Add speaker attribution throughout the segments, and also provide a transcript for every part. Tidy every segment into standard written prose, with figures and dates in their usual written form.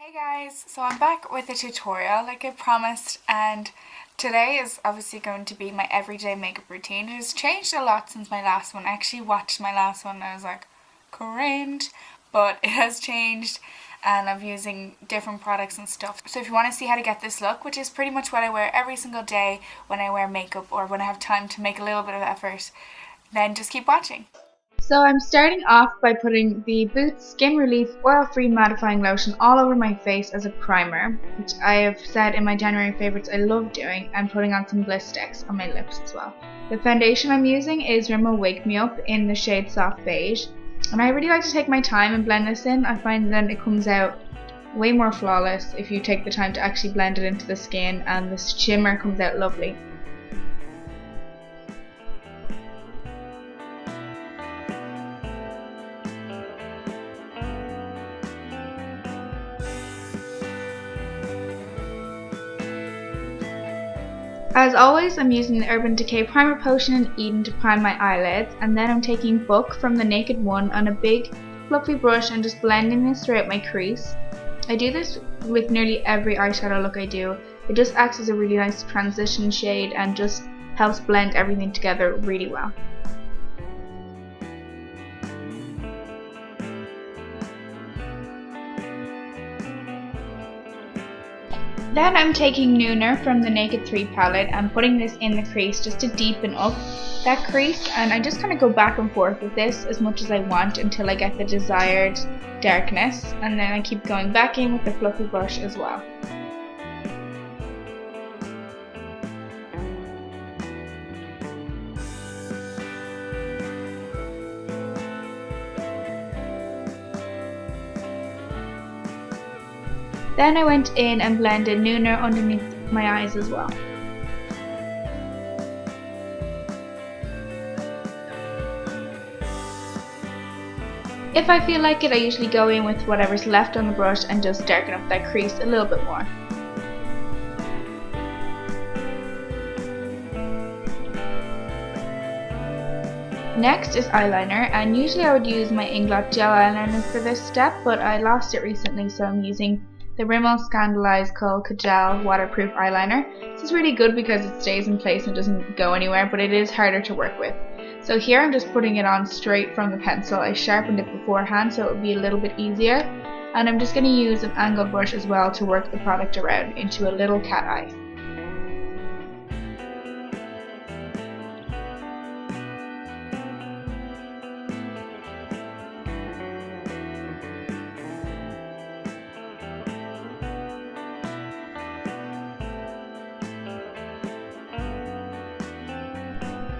Speaker 1: Hey guys, so I'm back with a tutorial like I promised, and today is obviously going to be my everyday makeup routine. It has changed a lot since my last one. I actually watched my last one and I was like, cringe, but it has changed and I'm using different products and stuff. So if you want to see how to get this look, which is pretty much what I wear every single day when I wear makeup or when I have time to make a little bit of effort, then just keep watching. So I'm starting off by putting the Boots Skin Relief Oil-Free Mattifying Lotion all over my face as a primer, which I have said in my January favourites I love doing, and putting on some bliss sticks on my lips as well. The foundation I'm using is Rimmel Wake Me Up in the shade Soft Beige, and I really like to take my time and blend this in. I find that it comes out way more flawless if you take the time to actually blend it into the skin, and the shimmer comes out lovely. As always, I'm using the Urban Decay Primer Potion in Eden to prime my eyelids, and then I'm taking Book from the Naked One on a big fluffy brush and just blending this throughout my crease. I do this with nearly every eyeshadow look I do. It just acts as a really nice transition shade and just helps blend everything together really well. Then I'm taking Nooner from the Naked 3 palette and putting this in the crease just to deepen up that crease, and I just kind of go back and forth with this as much as I want until I get the desired darkness, and then I keep going back in with the fluffy brush as well. Then I went in and blended Nooner underneath my eyes as well. If I feel like it, I usually go in with whatever's left on the brush and just darken up that crease a little bit more. Next is eyeliner, and usually I would use my Inglot gel eyeliner for this step, but I lost it recently, so I'm using the Rimmel Scandalized Kohl Kajal waterproof eyeliner. This is really good because it stays in place and doesn't go anywhere, but it is harder to work with. So here I'm just putting it on straight from the pencil. I sharpened it beforehand so it would be a little bit easier, and I'm just going to use an angled brush as well to work the product around into a little cat eye.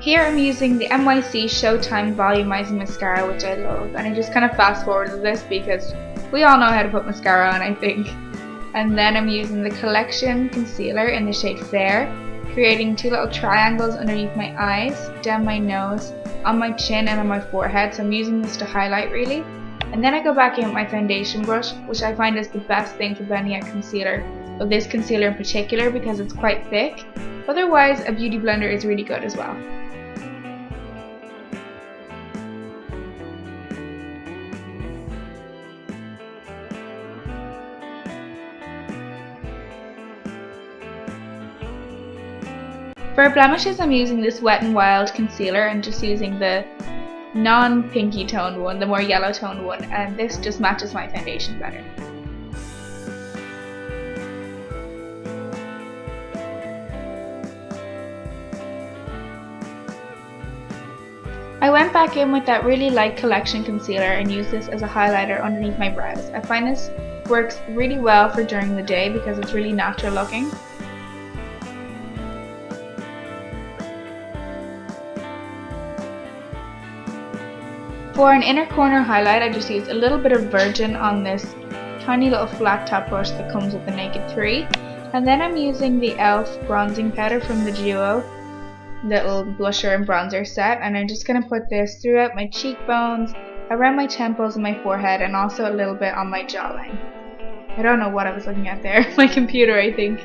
Speaker 1: Here I'm using the NYC Showtime Volumizing Mascara, which I love, and I just kind of fast forwarded this because we all know how to put mascara on, I think. And then I'm using the Collection Concealer in the shade Fair, creating two little triangles underneath my eyes, down my nose, on my chin and on my forehead, so I'm using this to highlight really. And then I go back in with my foundation brush, which I find is the best thing for blending out concealer, of this concealer in particular because it's quite thick. Otherwise, a beauty blender is really good as well. For blemishes, I'm using this Wet n Wild concealer and just using the non-pinky toned one, the more yellow toned one, and this just matches my foundation better. I went back in with that really light Collection concealer and used this as a highlighter underneath my brows. I find this works really well for during the day because it's really natural looking. For an inner corner highlight, I just used a little bit of Virgin on this tiny little flat top brush that comes with the Naked 3. And then I'm using the e.l.f. bronzing powder from the Duo little blusher and bronzer set, and I'm just going to put this throughout my cheekbones, around my temples and my forehead, and also a little bit on my jawline. I don't know what I was looking at there, my computer I think.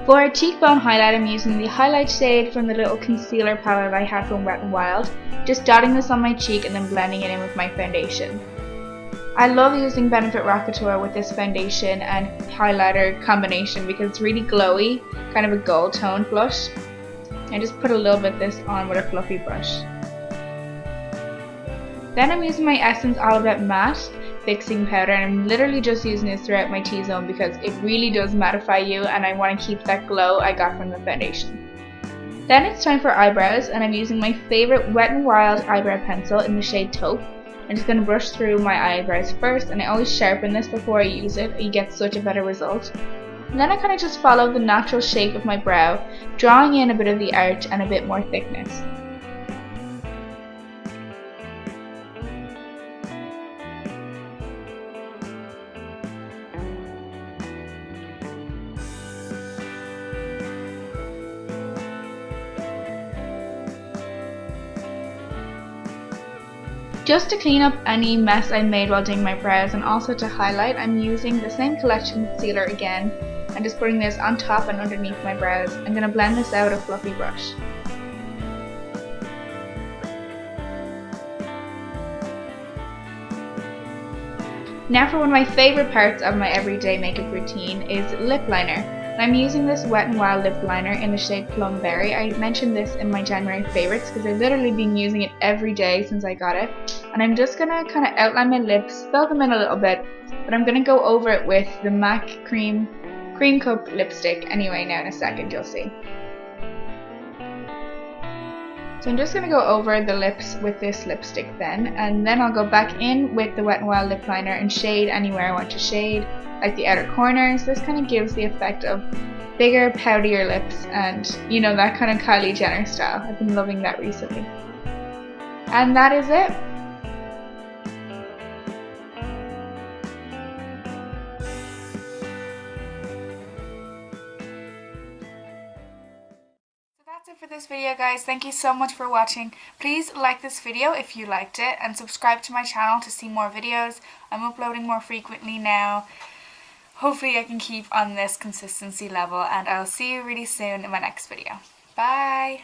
Speaker 1: For a cheekbone highlight, I'm using the highlight shade from the little concealer palette I had from Wet n Wild, just dotting this on my cheek and then blending it in with my foundation. I love using Benefit Rockateur with this foundation and highlighter combination because it's really glowy, kind of a gold toned blush. I just put a little bit of this on with a fluffy brush. Then I'm using my Essence Olive Matte Fixing Powder, and I'm literally just using this throughout my T-zone because it really does mattify you and I want to keep that glow I got from the foundation. Then it's time for eyebrows, and I'm using my favourite Wet n Wild eyebrow pencil in the shade Taupe. I'm just going to brush through my eyebrows first, and I always sharpen this before I use it. You get such a better result. And then I kind of just follow the natural shape of my brow, drawing in a bit of the arch and a bit more thickness. Just to clean up any mess I made while doing my brows and also to highlight, I'm using the same collection concealer again and just putting this on top and underneath my brows. I'm going to blend this out with a fluffy brush. Now for one of my favourite parts of my everyday makeup routine is lip liner. I'm using this Wet n Wild lip liner in the shade Plum Berry. I mentioned this in my January favourites because I've literally been using it every day since I got it. And I'm just going to kind of outline my lips, fill them in a little bit, but I'm going to go over it with the MAC Cream Cup lipstick anyway now in a second, you'll see. So I'm just going to go over the lips with this lipstick then, and then I'll go back in with the Wet n Wild lip liner and shade anywhere I want to shade, like the outer corners. This kind of gives the effect of bigger, poutier lips and, you know, that kind of Kylie Jenner style. I've been loving that recently. And that is it. That's it for this video, guys. Thank you so much for watching. Please like this video if you liked it and subscribe to my channel to see more videos. I'm uploading more frequently now. Hopefully I can keep on this consistency level, and I'll see you really soon in my next video. Bye!